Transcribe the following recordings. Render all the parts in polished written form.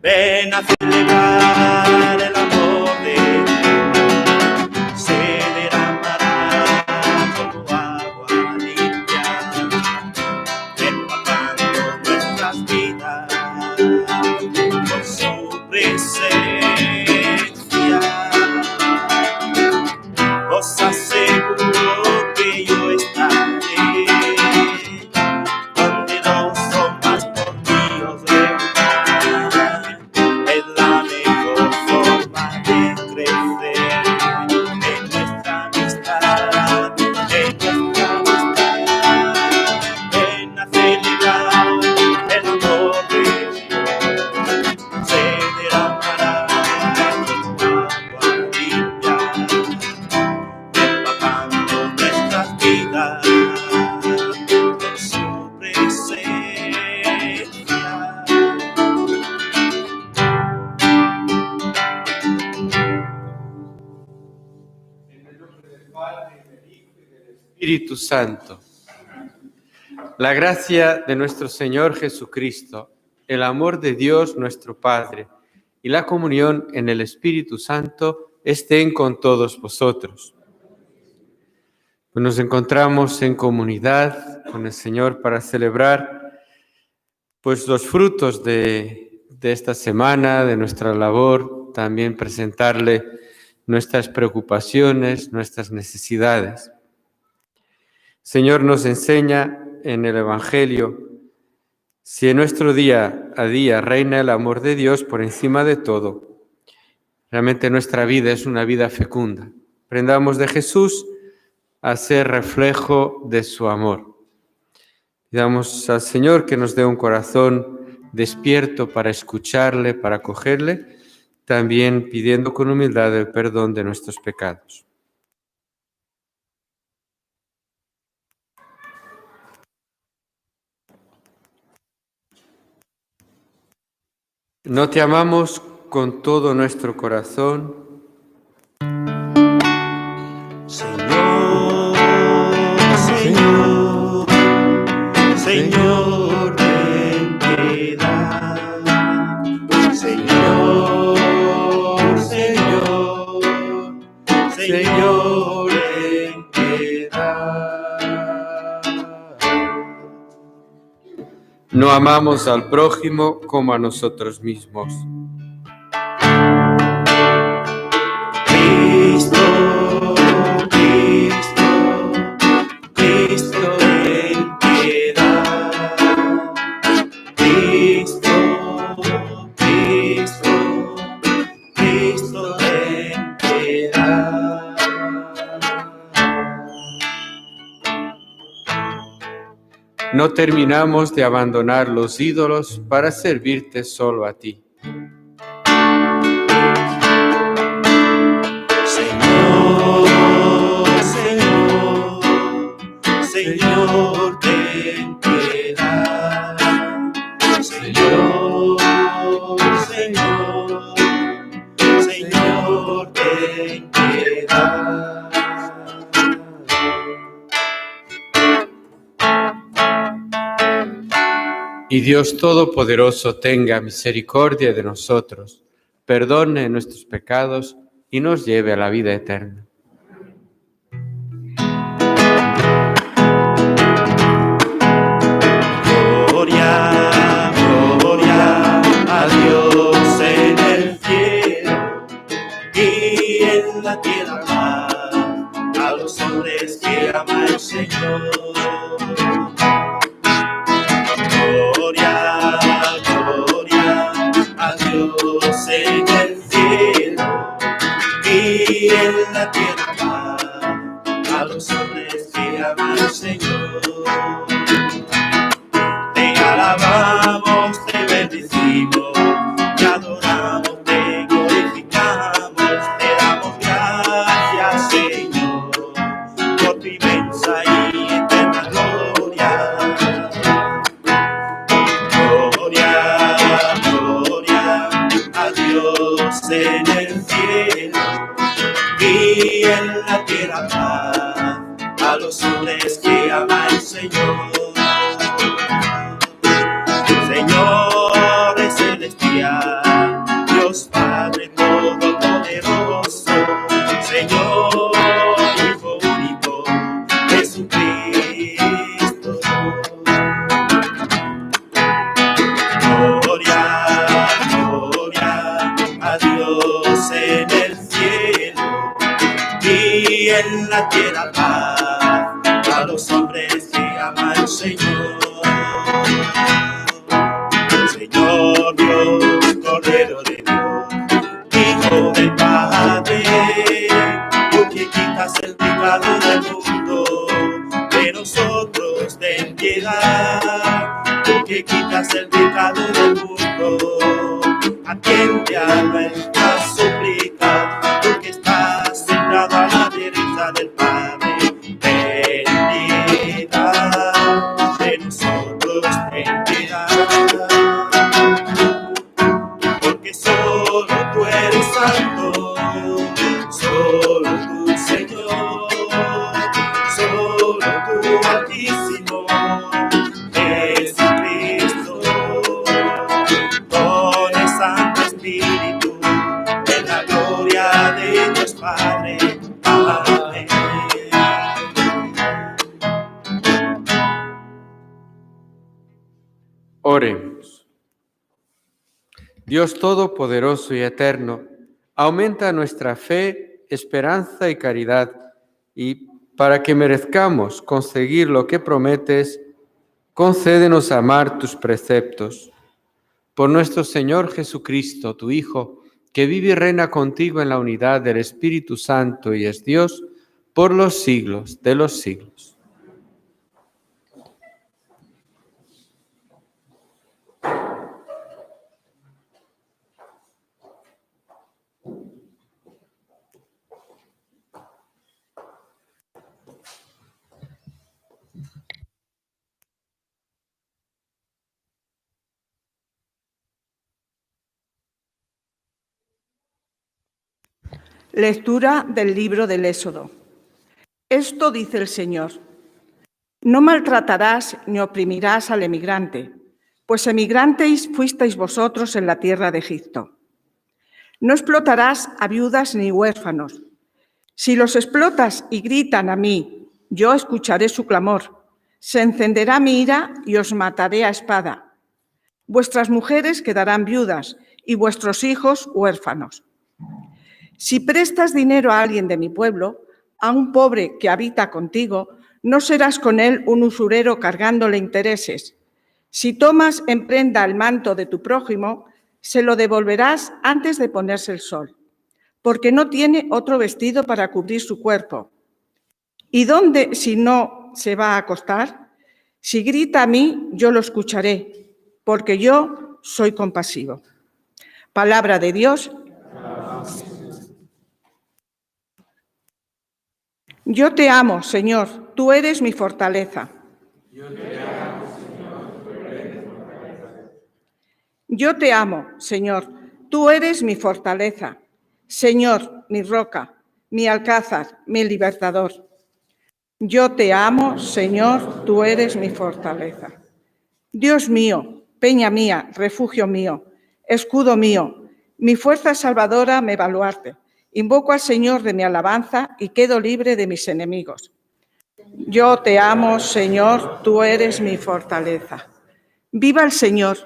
Ven a celebrar el amor de Dios. Se derramará como agua limpia, empapando nuestras vidas con su presencia. Os aseguro que yo estaré donde dos o más por mí os reunirán. Es la mejor forma de crecer en nuestra amistad, en nuestra amistad. Ven a celebrar el amor de Dios. Se derramará como agua limpia, empapando nuestras vidas con su presencia. En el nombre del Padre, y del Hijo, y del Espíritu Santo. La gracia de nuestro Señor Jesucristo, el amor de Dios nuestro Padre y la comunión en el Espíritu Santo estén con todos vosotros. Nos encontramos en comunidad con el Señor para celebrar pues los frutos de esta semana, de nuestra labor, también presentarle nuestras preocupaciones, nuestras necesidades. El Señor nos enseña en el Evangelio: si en nuestro día a día reina el amor de Dios por encima de todo, realmente nuestra vida es una vida fecunda. Aprendamos de Jesús a ser reflejo de su amor. Pidamos al Señor que nos dé un corazón despierto para escucharle, para acogerle, también pidiendo con humildad el perdón de nuestros pecados. No te amamos con todo nuestro corazón, Señor, Señor, Señor, ten piedad. Señor, Señor, Señor, ten piedad. no amamos al prójimo como a nosotros mismos. Cristo, Cristo, Cristo, ten piedad. Cristo, Cristo, Cristo, ten piedad. No terminamos de abandonar los ídolos para servirte solo a ti. Señor, Señor, Señor, ten piedad. Señor, Señor, Señor, ten piedad. Y Dios Todopoderoso tenga misericordia de nosotros, perdone nuestros pecados y nos lleve a la vida eterna. Gloria, gloria a Dios en el cielo y en la tierra paz a los hombres que ama el Señor. Gloria, gloria a Dios en el cielo y en la tierra paz a los hombres que ama el Señor. Te alabamos, te bendecimos, te adoramos, te glorificamos, te damos gracias, Señor, por tu inmensa y eterna gloria. la tierra paz a los hombres que ama el Señor. Señor Dios, Cordero de Dios, Hijo del Padre, tú que quitas el pecado del mundo, de nosotros ten piedad. Tú que quitas el pecado del mundo, atiende a nuestra súplica. Tú que estás sentado a la derecha del Padre, ten piedad de nosotros, ten piedad. Porque solo tú eres santo, solo tú, Señor, solo tú, Altísimo, Jesucristo, con el Santo Espíritu, en la gloria de Dios Padre. Amén. Oremos. Dios Todopoderoso y Eterno, aumenta nuestra fe, esperanza y caridad, y para que merezcamos conseguir lo que prometes, concédenos amar tus preceptos. Por nuestro Señor Jesucristo, tu Hijo, que vive y reina contigo en la unidad del Espíritu Santo y es Dios, por los siglos de los siglos. Lectura del libro del Éxodo. Esto dice el Señor: no maltratarás ni oprimirás al emigrante, pues emigrantes fuisteis vosotros en la tierra de Egipto. No explotarás a viudas ni huérfanos. Si los explotas y gritan a mí, yo escucharé su clamor. Se encenderá mi ira y os mataré a espada. Vuestras mujeres quedarán viudas y vuestros hijos huérfanos. Si prestas dinero a alguien de mi pueblo, a un pobre que habita contigo, no serás con él un usurero cargándole intereses. Si tomas en prenda el manto de tu prójimo, se lo devolverás antes de ponerse el sol, porque no tiene otro vestido para cubrir su cuerpo. ¿Y dónde, si no, se va a acostar? Si grita a mí, yo lo escucharé, porque yo soy compasivo. Palabra de Dios. Yo te amo, Señor, tú eres mi fortaleza. Yo te amo, Señor, tú eres mi fortaleza. Señor, mi roca, mi alcázar, mi libertador. Yo te amo, Señor, tú eres mi fortaleza. Dios mío, peña mía, refugio mío, escudo mío, mi fuerza salvadora, me baluarte. Invoco al Señor de mi alabanza y quedo libre de mis enemigos. Yo te amo, Señor, tú eres mi fortaleza. Viva el Señor,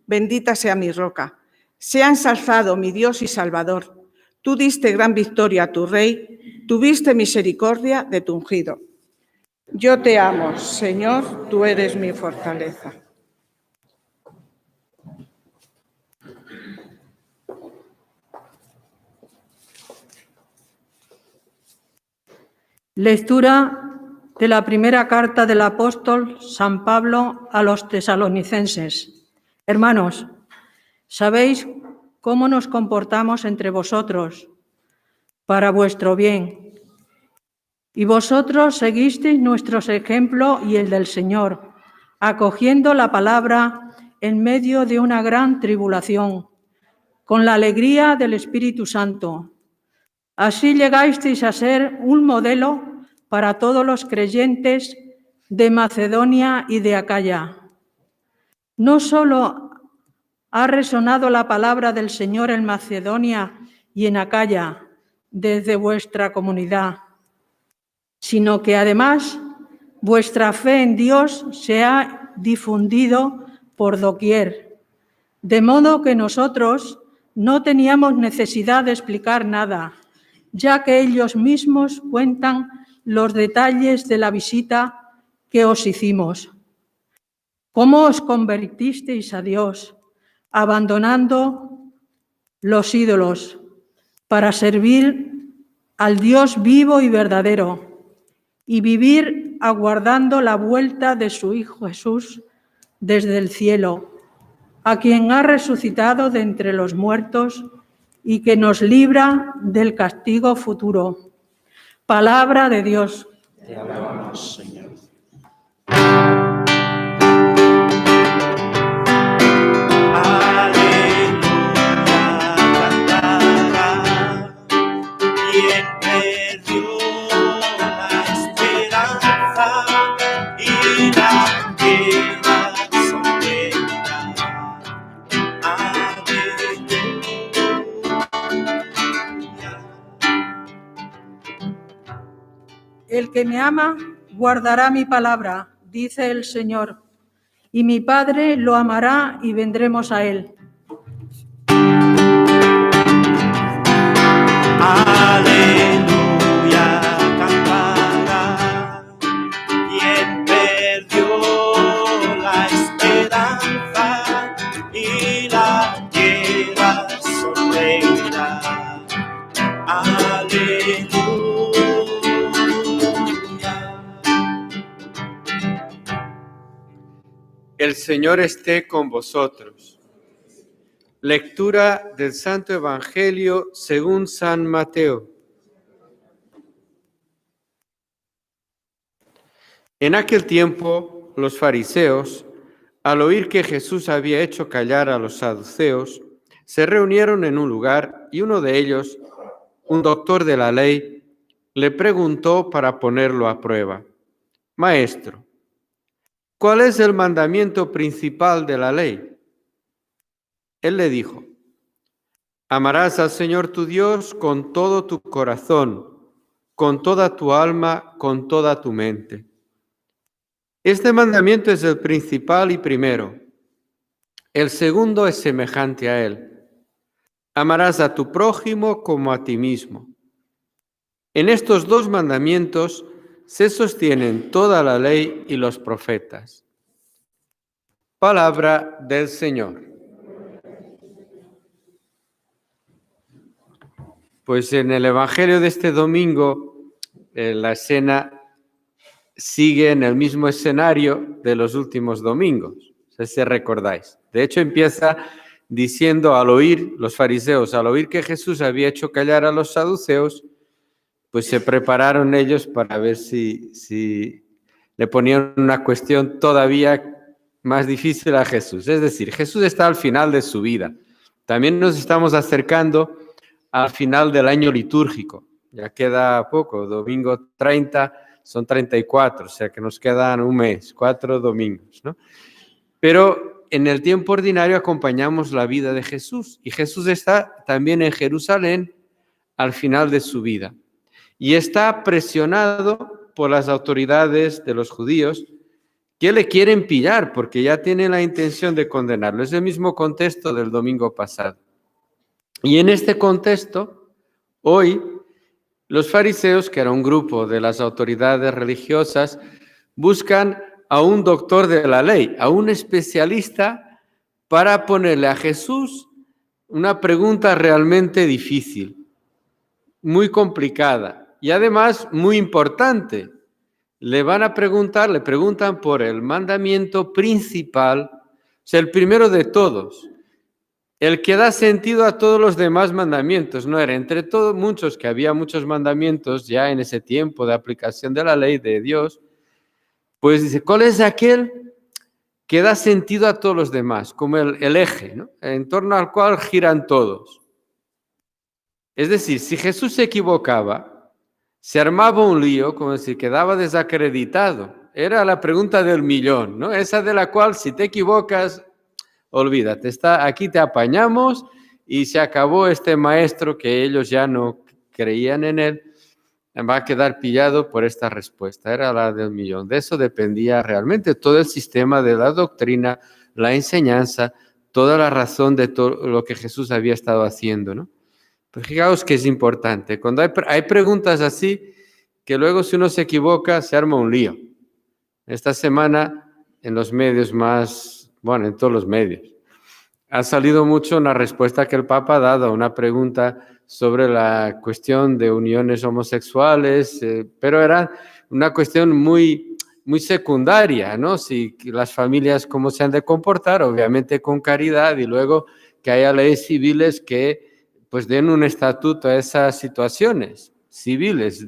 bendita sea mi roca. Sea ensalzado mi Dios y Salvador. Tú diste gran victoria a tu Rey, tuviste misericordia de tu ungido. Yo te amo, Señor, tú eres mi fortaleza. Lectura de la primera carta del apóstol San Pablo a los tesalonicenses. Hermanos, sabéis cómo nos comportamos entre vosotros para vuestro bien. Y vosotros seguisteis nuestros ejemplos y el del Señor, acogiendo la palabra en medio de una gran tribulación, con la alegría del Espíritu Santo. Así llegasteis a ser un modelo para todos los creyentes de Macedonia y de Acaya. No solo ha resonado la palabra del Señor en Macedonia y en Acaya desde vuestra comunidad, sino que además vuestra fe en Dios se ha difundido por doquier, de modo que nosotros no teníamos necesidad de explicar nada, ya que ellos mismos cuentan los detalles de la visita que os hicimos. Cómo os convertisteis a Dios, abandonando los ídolos para servir al Dios vivo y verdadero y vivir aguardando la vuelta de su Hijo Jesús desde el cielo, a quien ha resucitado de entre los muertos y que nos libra del castigo futuro. Palabra de Dios. Te alabamos, Señor. El que me ama guardará mi palabra, dice el Señor, y mi Padre lo amará y vendremos a él. Aleluya, cantará. Quien perdió la esperanza y la tierra sonreirá. Aleluya. El Señor esté con vosotros. Lectura del Santo Evangelio según San Mateo. En aquel tiempo, los fariseos, al oír que Jesús había hecho callar a los saduceos, se reunieron en un lugar y uno de ellos, un doctor de la ley, le preguntó para ponerlo a prueba: Maestro, ¿cuál es el mandamiento principal de la ley? Él le dijo: amarás al Señor tu Dios con todo tu corazón, con toda tu alma, con toda tu mente. Este mandamiento es el principal y primero. El segundo es semejante a él: amarás a tu prójimo como a ti mismo. En estos dos mandamientos se sostienen toda la ley y los profetas. Palabra del Señor. Pues en el Evangelio de este domingo, la escena sigue en el mismo escenario de los últimos domingos, no sé si recordáis. De hecho, empieza diciendo, los fariseos, al oír que Jesús había hecho callar a los saduceos, pues se prepararon ellos para ver si le ponían una cuestión todavía más difícil a Jesús. Es decir, Jesús está al final de su vida. También nos estamos acercando al final del año litúrgico. Ya queda poco, domingo 30, son 34, o sea que nos quedan un mes, 4 domingos, ¿no? Pero en el tiempo ordinario acompañamos la vida de Jesús y Jesús está también en Jerusalén al final de su vida. Y está presionado por las autoridades de los judíos que le quieren pillar porque ya tienen la intención de condenarlo. Es el mismo contexto del domingo pasado. Y en este contexto, hoy, los fariseos, que era un grupo de las autoridades religiosas, buscan a un doctor de la ley, a un especialista para ponerle a Jesús una pregunta realmente difícil, muy complicada y además muy importante. Le preguntan por el mandamiento principal, o sea, el primero de todos. El que da sentido a todos los demás mandamientos, no era entre todos muchos, que había muchos mandamientos ya en ese tiempo de aplicación de la ley de Dios, pues dice, ¿cuál es aquel que da sentido a todos los demás? Como el eje, ¿no? En torno al cual giran todos. Es decir, si Jesús se equivocaba, se armaba un lío, como si quedaba desacreditado. Era la pregunta del millón, ¿no? Esa de la cual si te equivocas, olvídate, aquí te apañamos y se acabó este maestro que ellos ya no creían en él, va a quedar pillado por esta respuesta. Era la del millón. De eso dependía realmente todo el sistema de la doctrina, la enseñanza, toda la razón de todo lo que Jesús había estado haciendo, ¿no? Pues fijaos que es importante. Cuando hay preguntas así, que luego si uno se equivoca se arma un lío. Esta semana en los medios en todos los medios, ha salido mucho una respuesta que el Papa ha dado a una pregunta sobre la cuestión de uniones homosexuales, pero era una cuestión muy, muy secundaria, ¿no? Si las familias cómo se han de comportar, obviamente con caridad, y luego que haya leyes civiles que pues den un estatuto a esas situaciones civiles.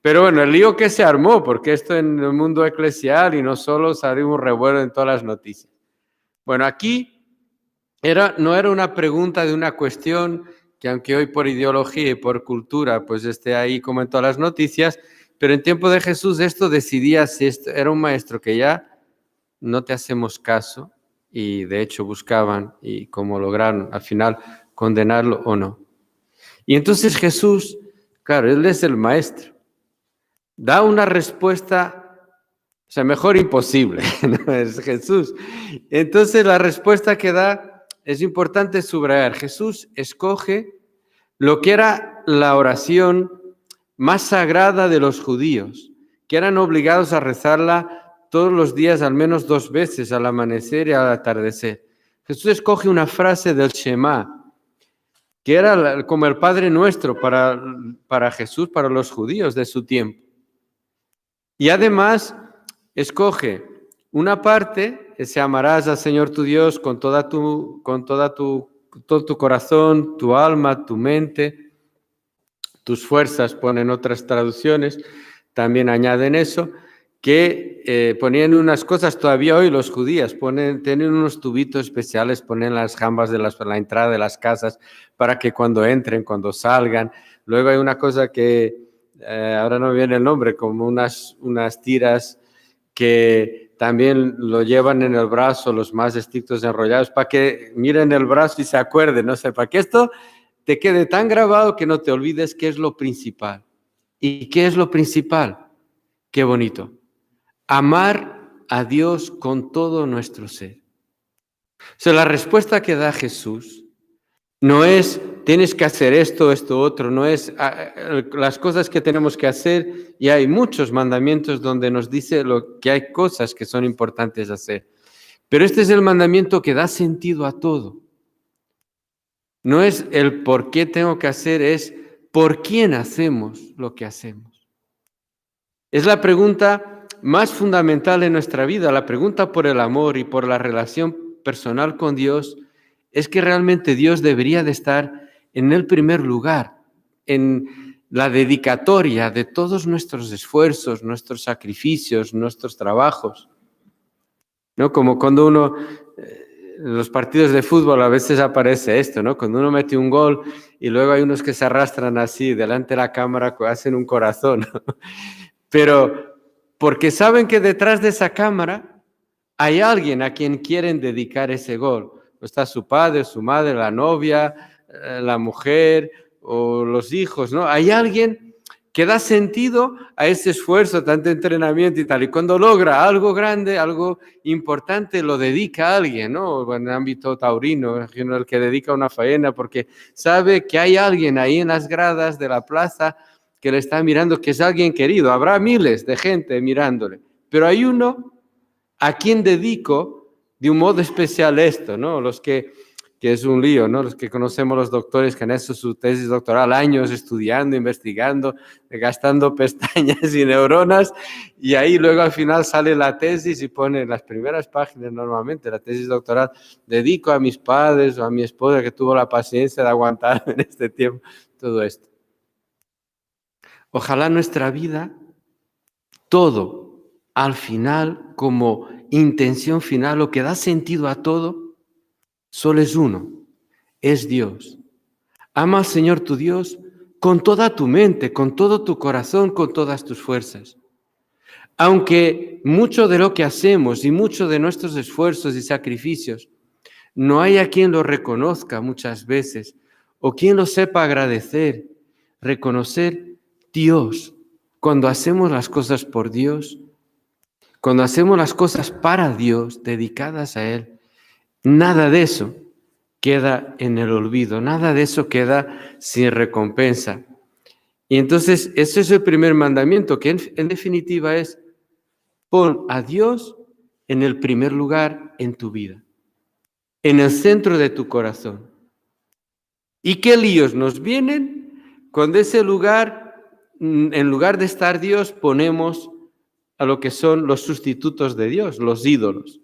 Pero bueno, el lío que se armó, porque esto en el mundo eclesial y no solo salió un revuelo en todas las noticias. Bueno, aquí no era una pregunta de una cuestión que aunque hoy por ideología y por cultura pues esté ahí como en todas las noticias, pero en tiempo de Jesús esto decidía si esto era un maestro que ya no te hacemos caso, y de hecho buscaban y cómo lograron al final condenarlo o no. Y entonces Jesús, claro, él es el maestro, da una respuesta, o sea, mejor imposible, ¿no? Es Jesús. Entonces la respuesta que da es importante subrayar. Jesús escoge lo que era la oración más sagrada de los judíos, que eran obligados a rezarla todos los días al menos 2 veces, al amanecer y al atardecer. Jesús escoge una frase del Shema, que era como el Padre Nuestro para Jesús, para los judíos de su tiempo. Y además escoge una parte, se amarás al Señor tu Dios con todo tu corazón, tu alma, tu mente, tus fuerzas, ponen otras traducciones, también añaden eso, que ponían unas cosas, todavía hoy los judíos tienen unos tubitos especiales, ponen las jambas de la entrada de las casas para que cuando entren, cuando salgan. Luego hay una cosa que, ahora no me viene el nombre, como unas tiras que también lo llevan en el brazo, los más estrictos enrollados, para que miren el brazo y se acuerden, no sé, para que esto te quede tan grabado que no te olvides qué es lo principal. ¿Y qué es lo principal? Qué bonito. Amar a Dios con todo nuestro ser. O sea, la respuesta que da Jesús no es tienes que hacer esto, otro, no es las cosas que tenemos que hacer, y hay muchos mandamientos donde nos dice que hay cosas que son importantes hacer. Pero este es el mandamiento que da sentido a todo. No es el por qué tengo que hacer, es por quién hacemos lo que hacemos. Es la pregunta más fundamental en nuestra vida, la pregunta por el amor y por la relación personal con Dios, es que realmente Dios debería de estar en el primer lugar, en la dedicatoria de todos nuestros esfuerzos, nuestros sacrificios, nuestros trabajos. ¿No? Como cuando uno, en los partidos de fútbol a veces aparece esto, ¿no? Cuando uno mete un gol y luego hay unos que se arrastran así delante de la cámara, que hacen un corazón, ¿no? Pero porque saben que detrás de esa cámara hay alguien a quien quieren dedicar ese gol. Está su padre, su madre, la novia, la mujer o los hijos, ¿no? Hay alguien que da sentido a ese esfuerzo, tanto entrenamiento y tal. Y cuando logra algo grande, algo importante, lo dedica a alguien, ¿no? En el ámbito taurino, el que dedica una faena, porque sabe que hay alguien ahí en las gradas de la plaza que le está mirando, que es alguien querido. Habrá miles de gente mirándole, pero hay uno a quien dedico de un modo especial esto, ¿no? Los que es un lío, ¿no? Los que conocemos los doctores que han hecho su tesis doctoral años estudiando, investigando, gastando pestañas y neuronas, y ahí luego al final sale la tesis y pone en las primeras páginas normalmente la tesis doctoral, dedico a mis padres o a mi esposa que tuvo la paciencia de aguantar en este tiempo todo esto. Ojalá nuestra vida, todo al final como intención final, lo que da sentido a todo, solo es uno, es Dios. Ama al Señor tu Dios con toda tu mente, con todo tu corazón, con todas tus fuerzas. Aunque mucho de lo que hacemos y mucho de nuestros esfuerzos y sacrificios, no haya quien lo reconozca muchas veces o quien lo sepa agradecer, reconocer Dios, cuando hacemos las cosas por Dios, cuando hacemos las cosas para Dios, dedicadas a Él, nada de eso queda en el olvido, nada de eso queda sin recompensa. Y entonces ese es el primer mandamiento, que en definitiva es: pon a Dios en el primer lugar en tu vida, en el centro de tu corazón. ¿Y qué líos nos vienen cuando ese lugar, en lugar de estar Dios, ponemos a lo que son los sustitutos de Dios, los ídolos?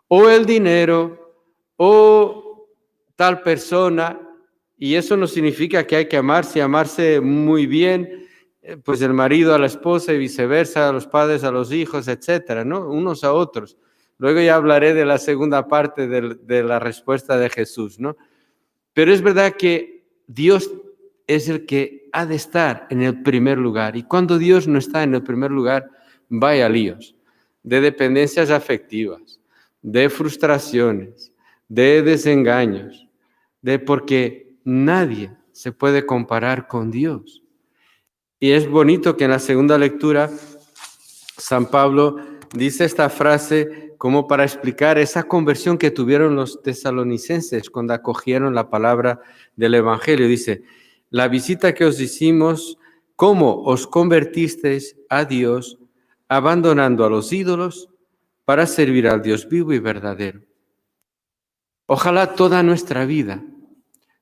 O el dinero, o tal persona. Y eso no significa que hay que amarse muy bien, pues el marido a la esposa y viceversa, los padres a los hijos, etcétera, ¿no? Unos a otros. Luego ya hablaré de la segunda parte de la respuesta de Jesús, ¿no? Pero es verdad que Dios es el que ha de estar en el primer lugar. Y cuando Dios no está en el primer lugar, vaya líos de dependencias afectivas, de frustraciones, de desengaños, porque nadie se puede comparar con Dios. Y es bonito que en la segunda lectura San Pablo dice esta frase como para explicar esa conversión que tuvieron los tesalonicenses cuando acogieron la palabra del Evangelio. Dice: la visita que os hicimos, cómo os convertisteis a Dios, abandonando a los ídolos para servir al Dios vivo y verdadero. Ojalá toda nuestra vida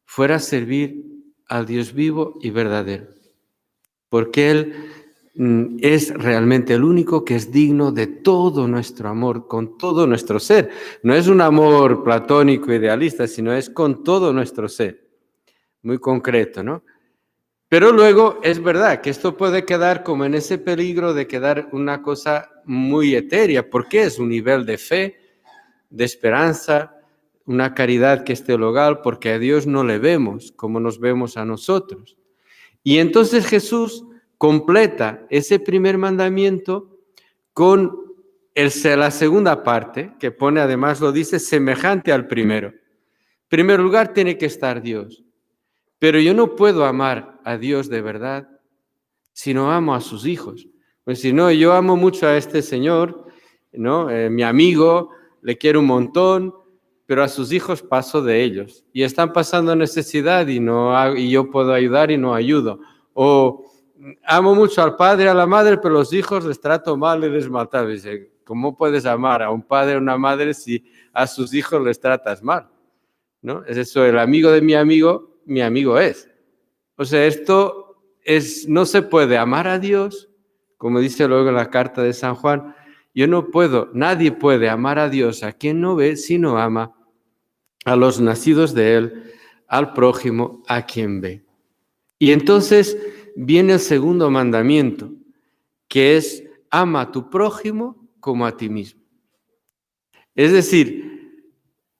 fuera servir al Dios vivo y verdadero, porque Él es realmente el único que es digno de todo nuestro amor, con todo nuestro ser. No es un amor platónico, idealista, sino es con todo nuestro ser. Muy concreto, ¿no? Pero luego es verdad que esto puede quedar como en ese peligro de quedar una cosa muy etérea, porque es un nivel de fe, de esperanza, una caridad que es teologal, porque a Dios no le vemos como nos vemos a nosotros. Y entonces Jesús completa ese primer mandamiento con la segunda parte, que pone, además lo dice, semejante al primero. En primer lugar tiene que estar Dios. Pero yo no puedo amar a Dios de verdad si no amo a sus hijos. Pues si no, yo amo mucho a este señor, ¿no? Mi amigo, le quiero un montón, pero a sus hijos paso de ellos. Y están pasando necesidad y yo puedo ayudar y no ayudo. O amo mucho al padre, a la madre, pero los hijos les trato mal y les maltrato. Dice: ¿cómo puedes amar a un padre o una madre si a sus hijos les tratas mal? ¿No? Es eso, el amigo de mi amigo es. O sea, no se puede amar a Dios, como dice luego en la carta de San Juan. Nadie puede amar a Dios a quien no ve, si no ama a los nacidos de Él, al prójimo a quien ve. Y entonces viene el segundo mandamiento, que es: ama a tu prójimo como a ti mismo. Es decir,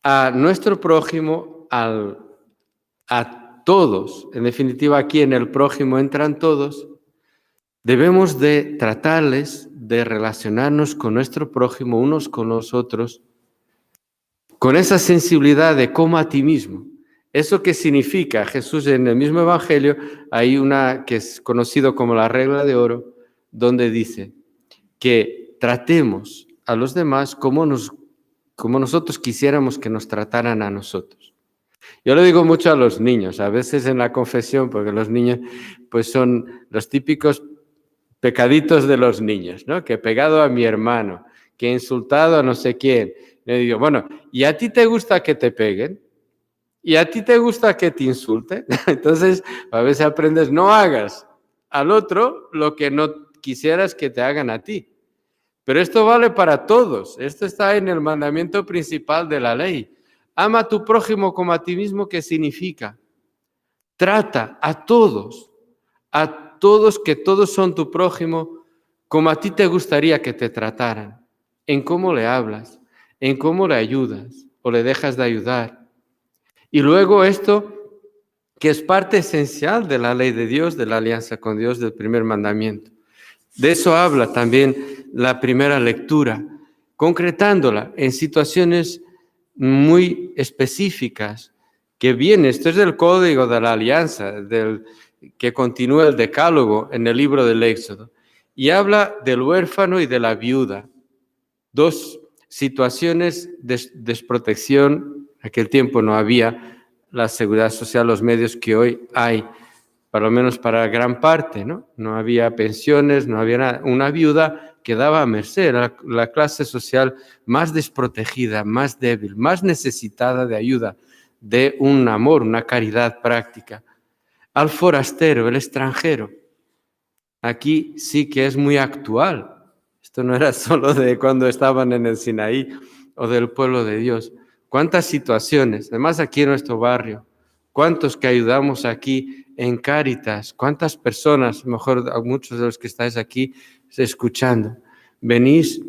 a nuestro prójimo, a todos, en definitiva aquí en el prójimo entran todos, debemos de tratarles, de relacionarnos con nuestro prójimo, unos con los otros, con esa sensibilidad de como a ti mismo. ¿Eso qué significa? Jesús, en el mismo Evangelio, hay una que es conocido como la regla de oro, donde dice que tratemos a los demás como nosotros quisiéramos que nos trataran a nosotros. Yo lo digo mucho a los niños, a veces en la confesión, porque los niños pues son los típicos pecaditos de los niños, ¿no? Que he pegado a mi hermano, que he insultado a no sé quién. Le digo: bueno, ¿y a ti te gusta que te peguen? ¿Y a ti te gusta que te insulten? Entonces, a veces aprendes: no hagas al otro lo que no quisieras que te hagan a ti. Pero esto vale para todos. Esto está en el mandamiento principal de la ley. Ama a tu prójimo como a ti mismo, ¿qué significa? Trata a todos, que todos son tu prójimo, como a ti te gustaría que te trataran, en cómo le hablas, en cómo le ayudas o le dejas de ayudar. Y luego esto, que es parte esencial de la ley de Dios, de la alianza con Dios, del primer mandamiento. De eso habla también la primera lectura, concretándola en situaciones muy específicas que viene. Esto es del código de la alianza, que continúa el decálogo en el libro del Éxodo. Y habla del huérfano y de la viuda. Dos situaciones de desprotección. En aquel tiempo no había la seguridad social, los medios que hoy hay por lo menos para gran parte, ¿no? No había pensiones, no había nada. Una viuda quedaba a merced, era la clase social más desprotegida, más débil, más necesitada de ayuda, de un amor, una caridad práctica. Al forastero, el extranjero. Aquí sí que es muy actual. Esto no era solo de cuando estaban en el Sinaí o del pueblo de Dios. ¿Cuántas situaciones? Además aquí en nuestro barrio. ¿Cuántos que ayudamos aquí en Cáritas? ¿Cuántas personas, mejor a muchos de los que estáis aquí escuchando, venís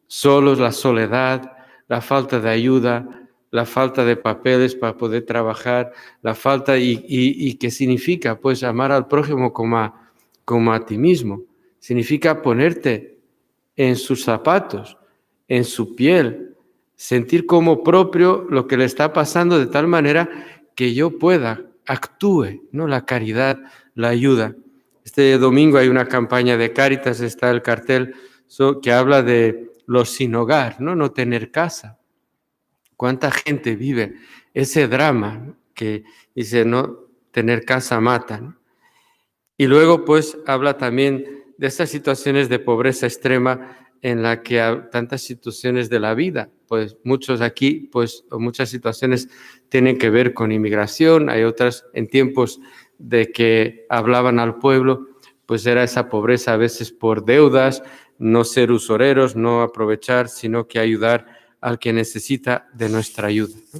solos, la soledad, la falta de ayuda, la falta de papeles para poder trabajar, la falta y qué significa pues amar al prójimo como a ti mismo? Significa ponerte en sus zapatos, en su piel, sentir como propio lo que le está pasando de tal manera que yo actúe, ¿no? La caridad, la ayuda. Este domingo hay una campaña de Cáritas, está el cartel que habla de los sin hogar, ¿no? No tener casa. ¿Cuánta gente vive ese drama, ¿no? Que dice, no tener casa mata, ¿no? Y luego pues habla también de esas situaciones de pobreza extrema en la que hay tantas situaciones de la vida, pues muchos aquí, pues muchas situaciones tienen que ver con inmigración, hay otras en tiempos de que hablaban al pueblo, pues era esa pobreza a veces por deudas, no ser usureros, no aprovechar, sino que ayudar al que necesita de nuestra ayuda, ¿no?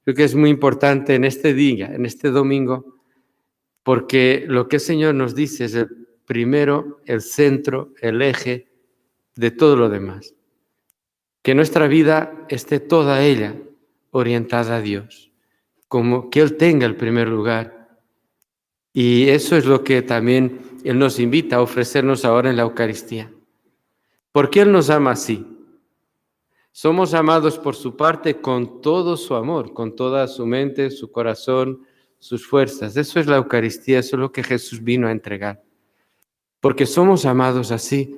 Creo que es muy importante en este día, en este domingo, porque lo que el Señor nos dice es el primero, el centro, el eje de todo lo demás. Que nuestra vida esté toda ella orientada a Dios, como que Él tenga el primer lugar. Y eso es lo que también Él nos invita a ofrecernos ahora en la Eucaristía. ¿Por qué Él nos ama así? Somos amados por su parte con todo su amor, con toda su mente, su corazón, sus fuerzas. Eso es la Eucaristía, eso es lo que Jesús vino a entregar. Porque somos amados así,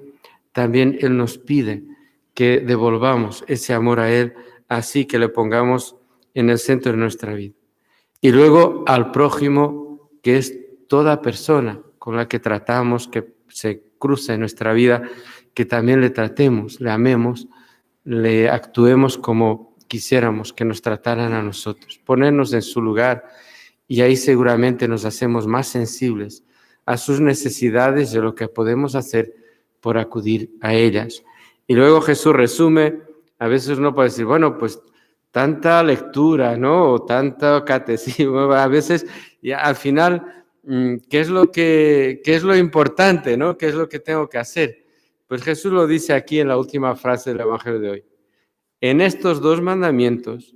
también Él nos pide que devolvamos ese amor a Él, así que le pongamos en el centro de nuestra vida. Y luego al prójimo, que es toda persona con la que tratamos, que se cruza en nuestra vida, que también le tratemos, le amemos, le actuemos como quisiéramos que nos trataran a nosotros, ponernos en su lugar, y ahí seguramente nos hacemos más sensibles a sus necesidades de lo que podemos hacer por acudir a ellas. Y luego Jesús resume, a veces uno puede decir, bueno, pues tanta lectura, ¿no? O tanto catecismo, a veces, y al final, ¿qué es lo importante, ¿no? ¿Qué es lo que tengo que hacer? Pues Jesús lo dice aquí en la última frase del Evangelio de hoy. En estos dos mandamientos,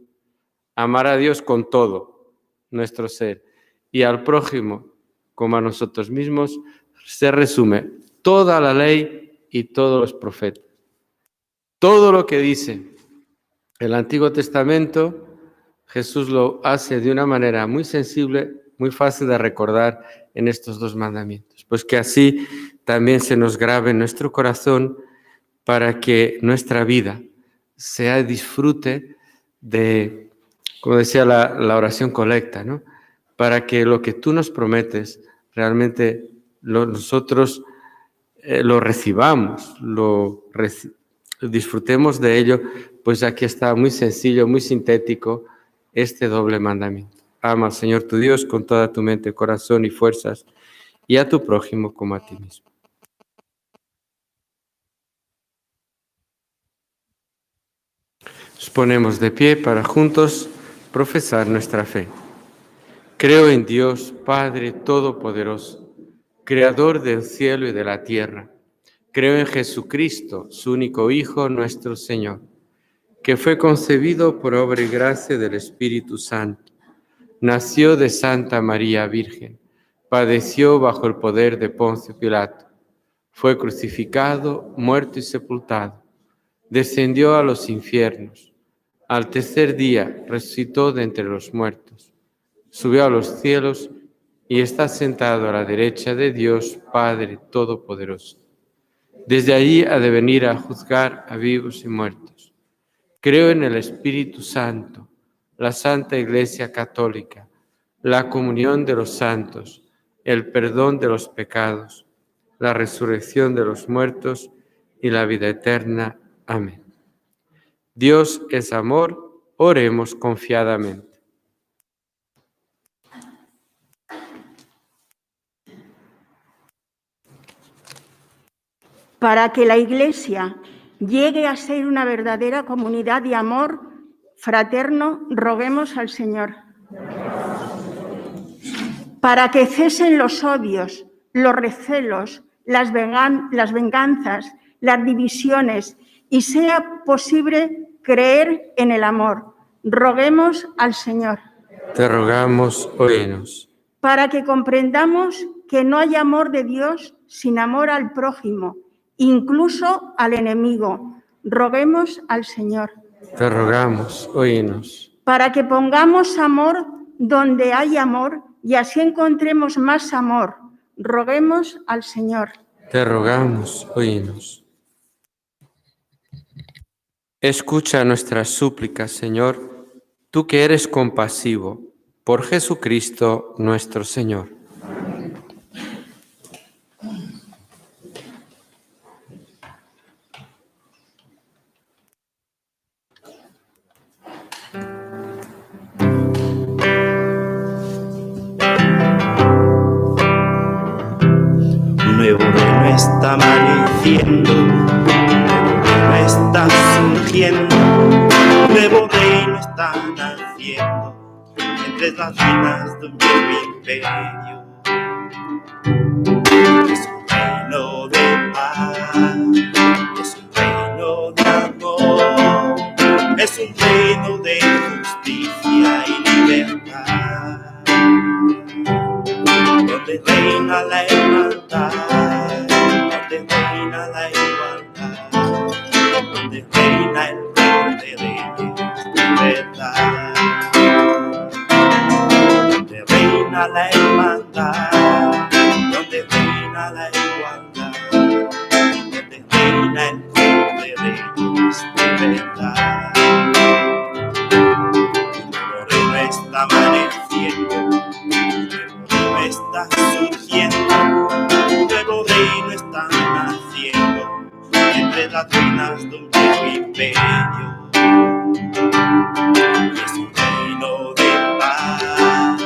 amar a Dios con todo nuestro ser y al prójimo como a nosotros mismos, se resume toda la ley y todos los profetas. Todo lo que dice el Antiguo Testamento, Jesús lo hace de una manera muy sensible, muy fácil de recordar en estos dos mandamientos. Pues que así también se nos grabe en nuestro corazón para que nuestra vida sea disfrute de, como decía la oración colecta, ¿no? Para que lo que tú nos prometes realmente nosotros lo recibamos, disfrutemos de ello, pues aquí está muy sencillo, muy sintético este doble mandamiento. Ama al Señor tu Dios con toda tu mente, corazón y fuerzas, y a tu prójimo como a ti mismo. Nos ponemos de pie para juntos profesar nuestra fe. Creo en Dios, Padre Todopoderoso, Creador del cielo y de la tierra. Creo en Jesucristo, su único Hijo, nuestro Señor, que fue concebido por obra y gracia del Espíritu Santo. Nació de Santa María Virgen, padeció bajo el poder de Poncio Pilato, fue crucificado, muerto y sepultado, descendió a los infiernos, al tercer día resucitó de entre los muertos, subió a los cielos y está sentado a la derecha de Dios Padre Todopoderoso. Desde allí ha de venir a juzgar a vivos y muertos. Creo en el Espíritu Santo, la Santa Iglesia Católica, la comunión de los santos, el perdón de los pecados, la resurrección de los muertos y la vida eterna. Amén. Dios es amor, oremos confiadamente. Para que la Iglesia llegue a ser una verdadera comunidad de amor fraterno, roguemos al Señor. Para que cesen los odios, los recelos, las venganzas, las divisiones y sea posible creer en el amor, roguemos al Señor. Te rogamos, óyenos. Para que comprendamos que no hay amor de Dios sin amor al prójimo, incluso al enemigo, roguemos al Señor. Te rogamos, óyenos. Para que pongamos amor donde hay amor y así encontremos más amor, roguemos al Señor. Te rogamos, óyenos. Escucha nuestras súplicas, Señor, tú que eres compasivo, por Jesucristo nuestro Señor. Un nuevo reino está amaneciendo, un nuevo reino está surgiendo, un nuevo reino está naciendo entre las ruinas de un viejo imperio. Es un reino de paz, es un reino de amor, es un reino de justicia y libertad, donde reina la hermandad, donde reina la igualdad, donde reina el Rey de Reyes de verdad, donde reina la hermandad, donde reina la igualdad, donde reina el Rey de Reyes de verdad. Un nuevo reino está amaneciendo, un nuevo reino está surgiendo, un nuevo reino está naciendo entre las ruinas de un viejo imperio. Es un reino de paz,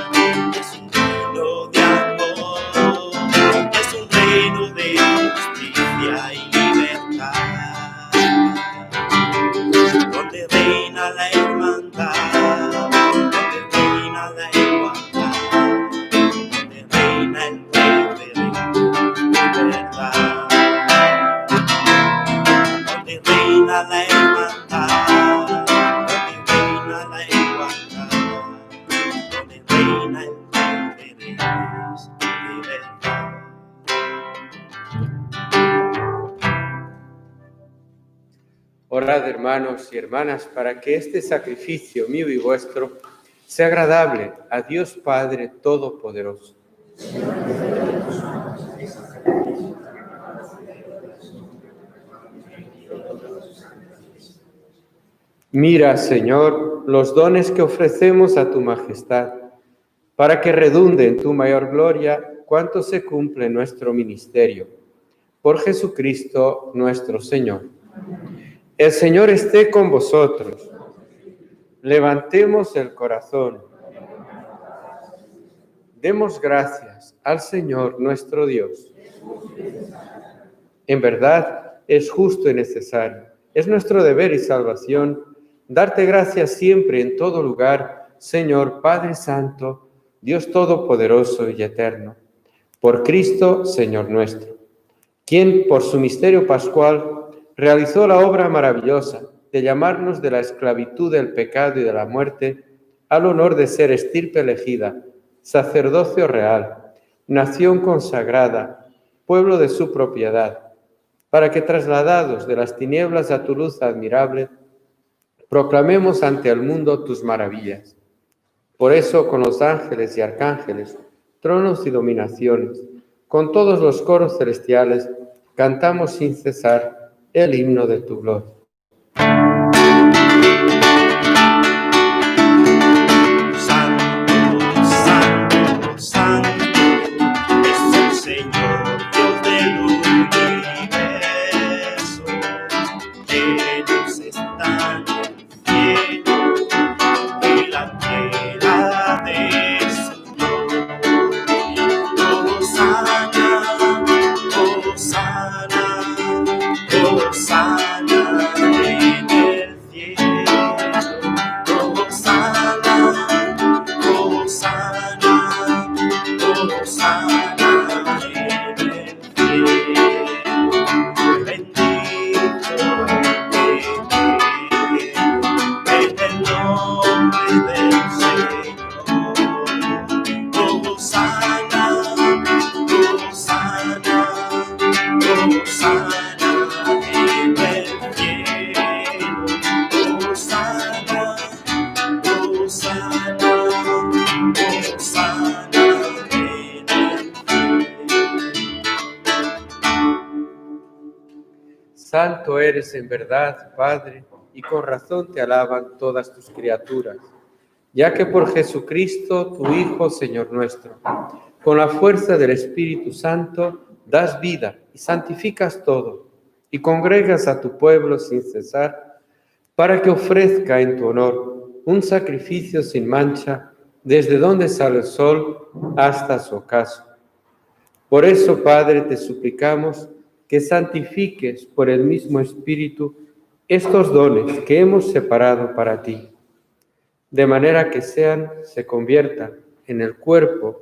es un reino de amor, es un reino de justicia y libertad, donde reina la hermandad, donde reina la igualdad, donde reina el Rey de Reyes de verdad, donde reina la hermandad, donde reina la igualdad, donde reina el Rey de Reyes de verdad. Orad, hermanos y hermanas, para que este sacrificio mío y vuestro sea agradable a Dios Padre Todopoderoso. Mira, Señor, los dones que ofrecemos a tu majestad, para que redunde en tu mayor gloria cuanto se cumple en nuestro ministerio. Por Jesucristo nuestro Señor. El Señor esté con vosotros. Levantemos el corazón. Demos gracias al Señor nuestro Dios. En verdad, es justo y necesario. Es nuestro deber y salvación darte gracias siempre en todo lugar, Señor Padre Santo, Dios Todopoderoso y Eterno, por Cristo, Señor nuestro, quien por su misterio pascual realizó la obra maravillosa de llamarnos de la esclavitud del pecado y de la muerte al honor de ser estirpe elegida, sacerdocio real, nación consagrada, pueblo de su propiedad, para que trasladados de las tinieblas a tu luz admirable, proclamemos ante el mundo tus maravillas. Por eso, con los ángeles y arcángeles, tronos y dominaciones, con todos los coros celestiales, cantamos sin cesar el himno de tu gloria. Santo, santo, santo, Santo eres en verdad, Padre, y con razón te alaban todas tus criaturas, ya que por Jesucristo, tu Hijo, Señor nuestro, con la fuerza del Espíritu Santo, das vida y santificas todo, y congregas a tu pueblo sin cesar, para que ofrezca en tu honor un sacrificio sin mancha, desde donde sale el sol hasta su ocaso. Por eso, Padre, te suplicamos que santifiques por el mismo Espíritu estos dones que hemos separado para ti, de manera que se conviertan en el cuerpo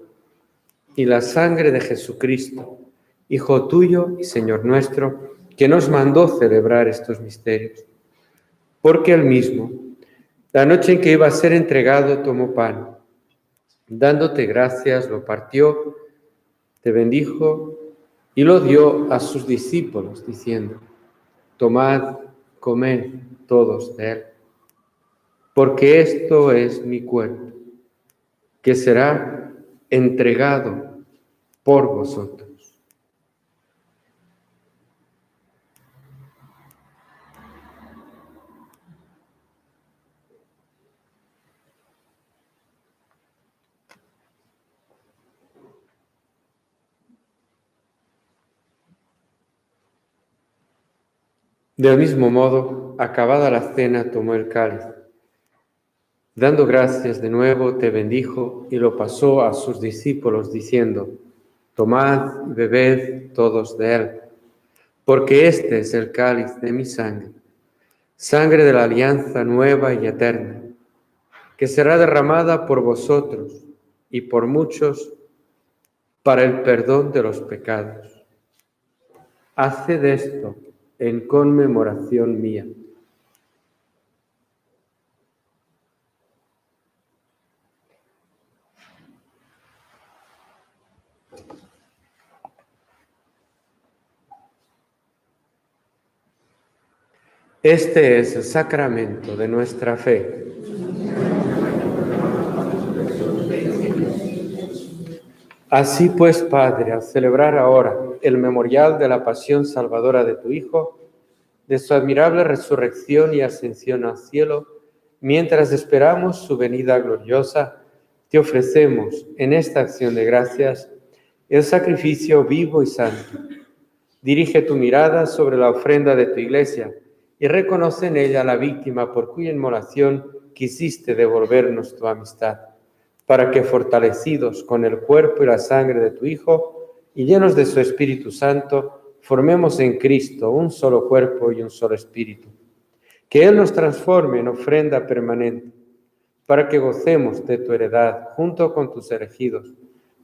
y la sangre de Jesucristo, Hijo tuyo y Señor nuestro, que nos mandó celebrar estos misterios. Porque él mismo, la noche en que iba a ser entregado, tomó pan, dándote gracias, lo partió, te bendijo y lo dio a sus discípulos, diciendo: tomad, comed todos de él, porque esto es mi cuerpo, que será entregado por vosotros. Del mismo modo, acabada la cena, tomó el cáliz. Dando gracias de nuevo, te bendijo y lo pasó a sus discípulos, diciendo: tomad y bebed todos de él, porque este es el cáliz de mi sangre, sangre de la alianza nueva y eterna, que será derramada por vosotros y por muchos para el perdón de los pecados. Haced esto en conmemoración mía. Este es el sacramento de nuestra fe. Así pues, Padre, al celebrar ahora el memorial de la pasión salvadora de tu Hijo, de su admirable resurrección y ascensión al cielo, mientras esperamos su venida gloriosa, te ofrecemos en esta acción de gracias el sacrificio vivo y santo. Dirige tu mirada sobre la ofrenda de tu Iglesia y reconoce en ella la víctima por cuya inmolación quisiste devolvernos tu amistad, para que, fortalecidos con el cuerpo y la sangre de tu Hijo y llenos de su Espíritu Santo, formemos en Cristo un solo cuerpo y un solo espíritu. Que Él nos transforme en ofrenda permanente, para que gocemos de tu heredad junto con tus elegidos,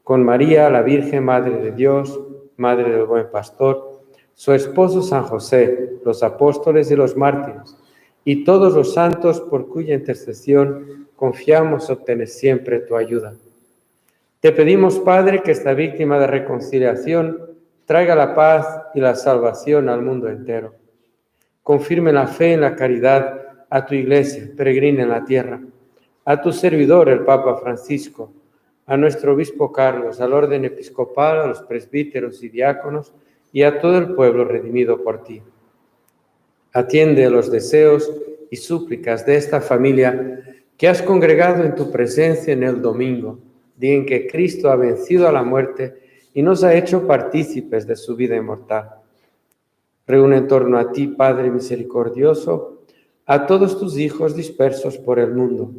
con María, la Virgen Madre de Dios, Madre del Buen Pastor, su esposo San José, los apóstoles y los mártires, y todos los santos por cuya intercesión confiamos obtener siempre tu ayuda. Te pedimos, Padre, que esta víctima de reconciliación traiga la paz y la salvación al mundo entero. Confirme la fe en la caridad a tu Iglesia, peregrina en la tierra, a tu servidor, el Papa Francisco, a nuestro obispo Carlos, al orden episcopal, a los presbíteros y diáconos, y a todo el pueblo redimido por ti. Atiende los deseos y súplicas de esta familia que has congregado en tu presencia en el domingo, día en que Cristo ha vencido a la muerte y nos ha hecho partícipes de su vida inmortal. Reúne en torno a ti, Padre misericordioso, a todos tus hijos dispersos por el mundo,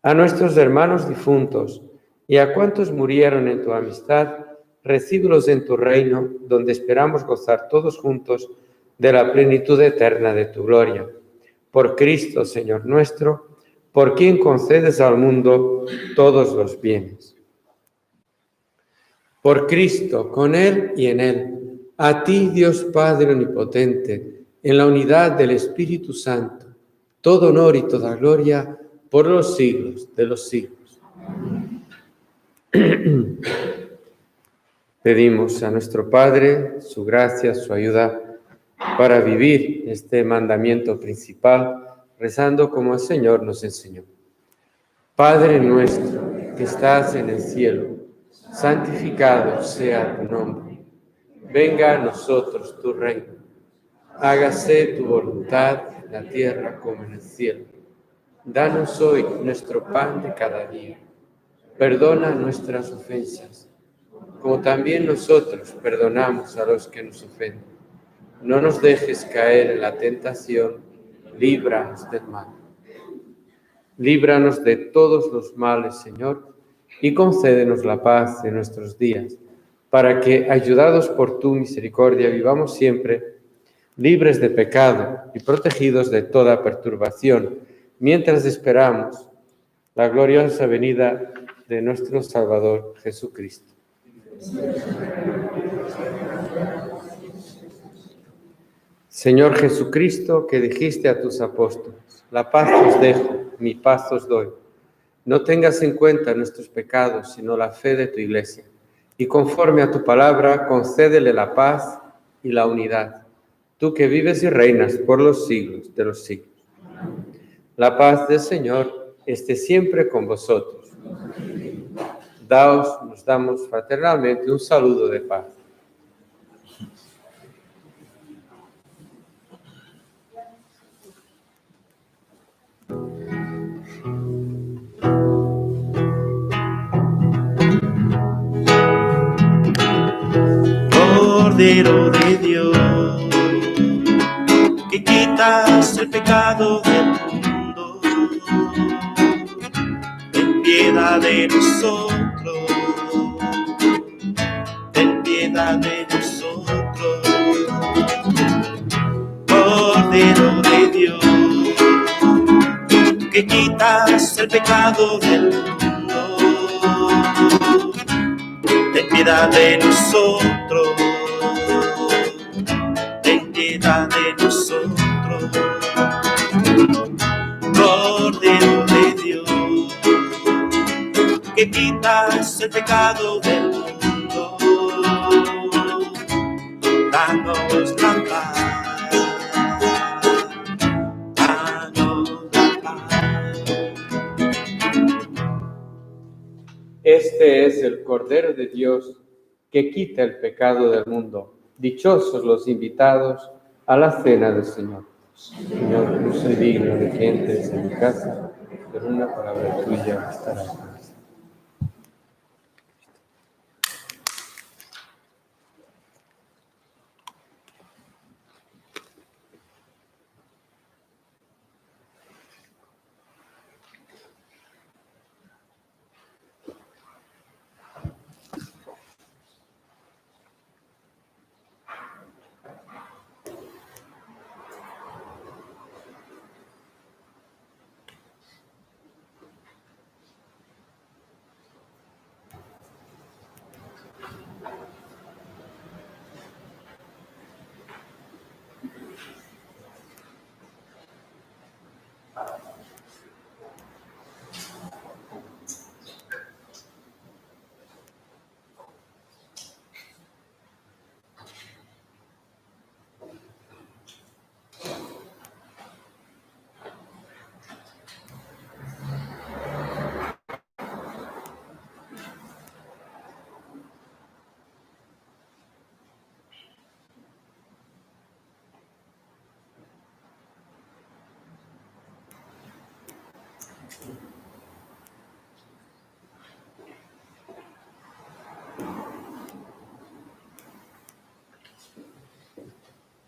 a nuestros hermanos difuntos y a cuantos murieron en tu amistad, recíbelos en tu reino, donde esperamos gozar todos juntos de la plenitud eterna de tu gloria. Por Cristo, Señor nuestro, por quien concedes al mundo todos los bienes. Por Cristo, con Él y en Él, a ti, Dios Padre omnipotente, en la unidad del Espíritu Santo, todo honor y toda gloria por los siglos de los siglos. Pedimos a nuestro Padre su gracia, su ayuda para vivir este mandamiento principal, rezando como el Señor nos enseñó. Padre nuestro que estás en el cielo, santificado sea tu nombre. Venga a nosotros tu reino. Hágase tu voluntad en la tierra como en el cielo. Danos hoy nuestro pan de cada día. Perdona nuestras ofensas, como también nosotros perdonamos a los que nos ofenden. No nos dejes caer en la tentación, líbranos del mal. Líbranos de todos los males, Señor, y concédenos la paz en nuestros días, para que, ayudados por tu misericordia, vivamos siempre libres de pecado y protegidos de toda perturbación, mientras esperamos la gloriosa venida de nuestro Salvador Jesucristo. Señor Jesucristo, que dijiste a tus apóstoles, la paz os dejo, mi paz os doy. No tengas en cuenta nuestros pecados, sino la fe de tu Iglesia, y conforme a tu palabra, concédele la paz y la unidad, tú que vives y reinas por los siglos de los siglos. La paz del Señor esté siempre con vosotros. Nos damos fraternalmente un saludo de paz. Cordero de Dios, que quitas el pecado del mundo, ten piedad de nosotros, ten piedad de nosotros. Cordero de Dios, que quitas el pecado del mundo, ten piedad de nosotros, ten piedad de nosotros. Cordero de Dios, que quitas el pecado del mundo, danos la paz, danos la paz. Este es el Cordero de Dios que quita el pecado del mundo. Dichosos los invitados a la cena del Señor. Señor, no soy digno de que entres en mi casa, pero una palabra tuya bastará.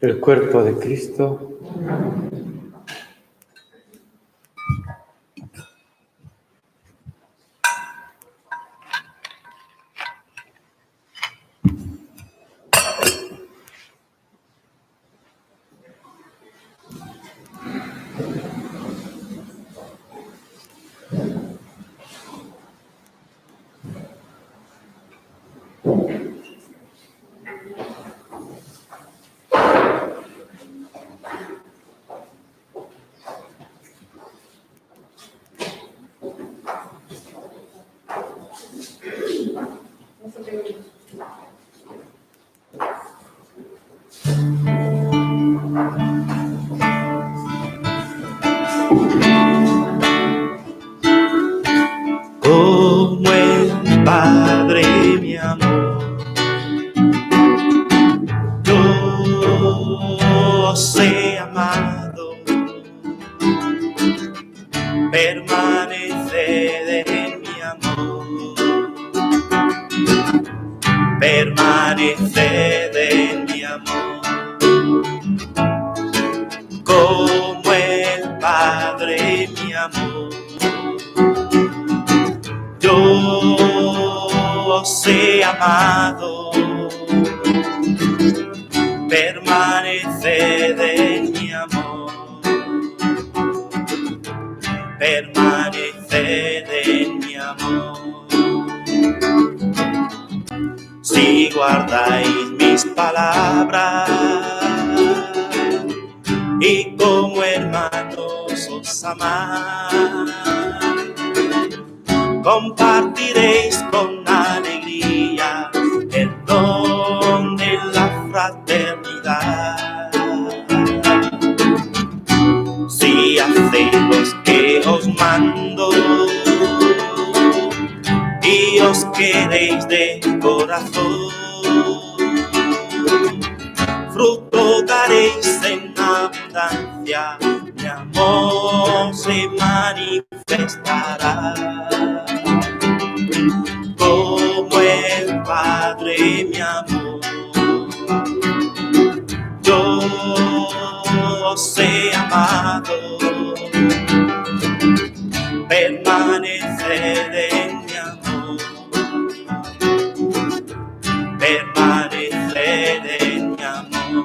El cuerpo de Cristo. permaneced en mi amor, permaneced en mi amor, como el Padre mi amor. Yo os he amado, permaneced en mi amor, permaneced en mi amor. Si guardáis mis palabras y como hermanos os amáis, compartiréis con alegría el don de la fraternidad. Si hacéis los que os mando y os queréis de corazón, fruto daréis en abundancia, mi amor se manifestará. Como el Padre mi amor, yo os he amado, permaneced en mi amor, permaneced en mi amor,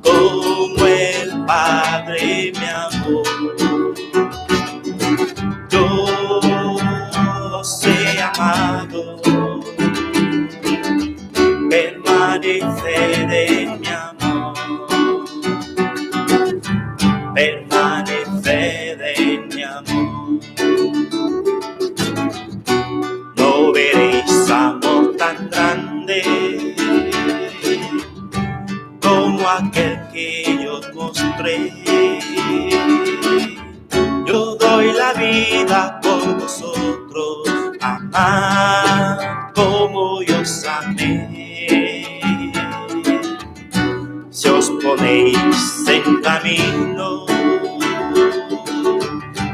como el Padre mi amor, yo os he amado, permaneced en mi amor, permaneced en mi amor. No veréis amor tan grande como aquel que yo os mostré. Yo doy la vida por vosotros, amad como yo os amé. Si os ponéis en camino,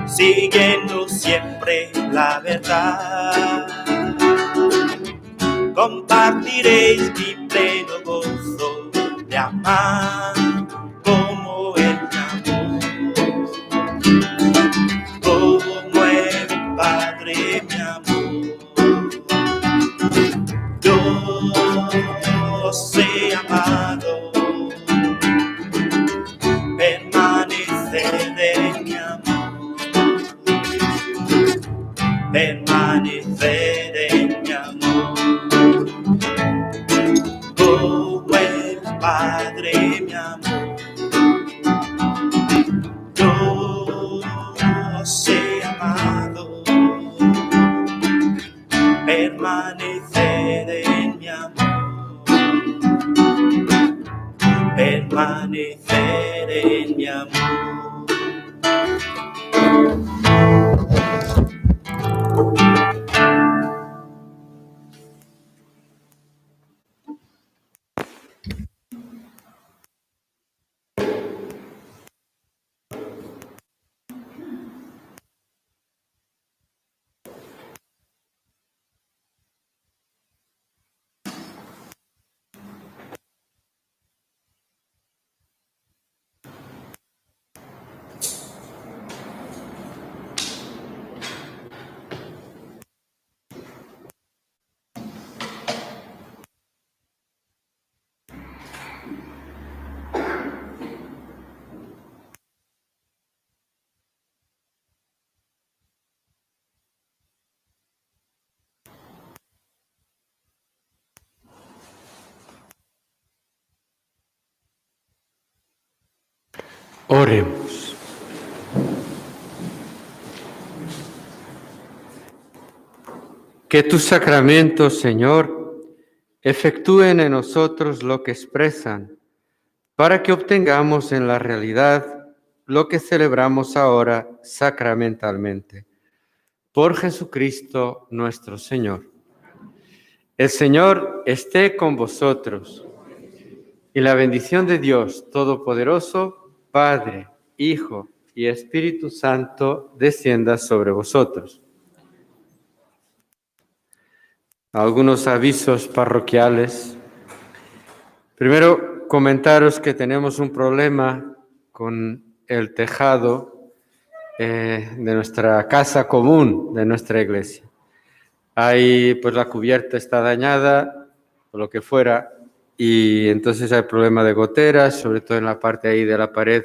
siguiendo siempre la verdad, compartiréis mi pleno gozo de amar como el amor, como el Padre mi amor. Yo os he amado, permaneced en mi amor, permaneced en mi amor, como el Padre mi amor. Yo os he amado, permaneced en mi amor, permanecer en mi amor. Oremos. Que tus sacramentos, Señor, efectúen en nosotros lo que expresan, para que obtengamos en la realidad lo que celebramos ahora sacramentalmente. Por Jesucristo nuestro Señor. El Señor esté con vosotros, y la bendición de Dios Todopoderoso, Padre, Hijo y Espíritu Santo descienda sobre vosotros. Algunos avisos parroquiales. Primero, comentaros que tenemos un problema con el tejado de nuestra casa común, de nuestra iglesia. Ahí, pues la cubierta está dañada, o lo que fuera, y entonces hay problema de goteras, sobre todo en la parte ahí de la pared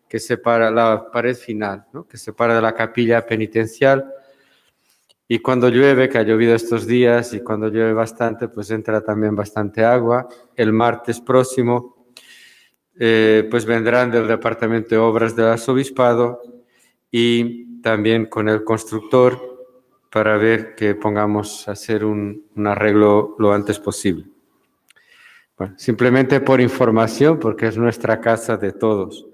que separa, la pared final, ¿no?, que separa de la capilla penitencial. Y cuando llueve, que ha llovido estos días, y cuando llueve bastante, pues entra también bastante agua. El martes próximo, pues vendrán del Departamento de Obras del Arzobispado y también con el constructor para ver que pongamos a hacer un arreglo lo antes posible. Bueno, simplemente por información, porque es nuestra casa de todos.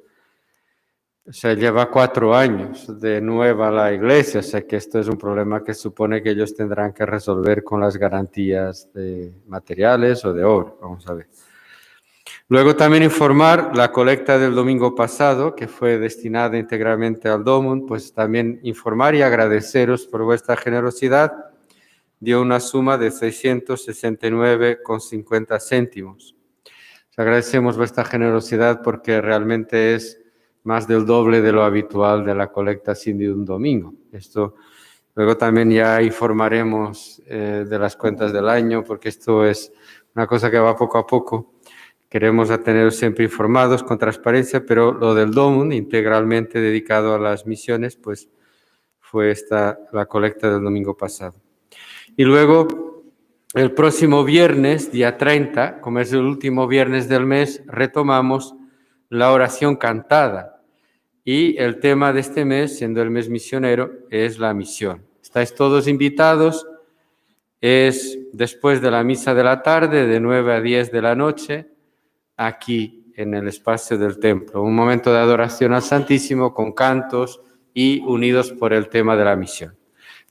O sea, lleva 4 años de nueva la iglesia, o sea que esto es un problema que supone que ellos tendrán que resolver con las garantías de materiales o de obra. Vamos a ver. Luego también informar la colecta del domingo pasado, que fue destinada íntegramente al DOMUN, pues también informar y agradeceros por vuestra generosidad. Dio una suma de 669,50 céntimos. Os agradecemos vuestra generosidad porque realmente es más del doble de lo habitual de la colecta así de un domingo. Esto luego también ya informaremos de las cuentas del año, porque esto es una cosa que va poco a poco. Queremos teneros siempre informados con transparencia, pero lo del DOMUN, integralmente dedicado a las misiones, pues fue esta la colecta del domingo pasado. Y luego, el próximo viernes, día 30, como es el último viernes del mes, retomamos la oración cantada. Y el tema de este mes, siendo el mes misionero, es la misión. Estáis todos invitados. Es después de la misa de la tarde, de 9 a 10 de la noche, aquí en el espacio del templo. Un momento de adoración al Santísimo con cantos y unidos por el tema de la misión.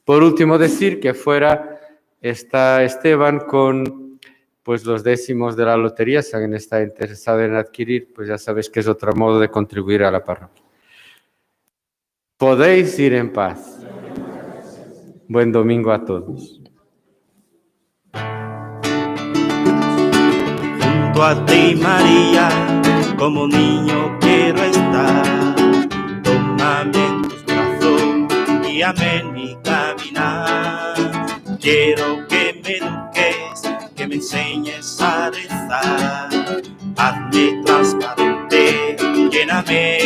Por último, decir que fuera está Esteban con pues los décimos de la lotería. Si alguien está interesado en adquirir, pues ya sabéis que es otro modo de contribuir a la parroquia. Podéis ir en paz. Buen domingo a todos. Junto a ti, María, como niño quiero estar. Tómame en tus brazos, guíame en mi caminar. Quiero que me eduques, que me enseñes a rezar. Hazme transparente, lléname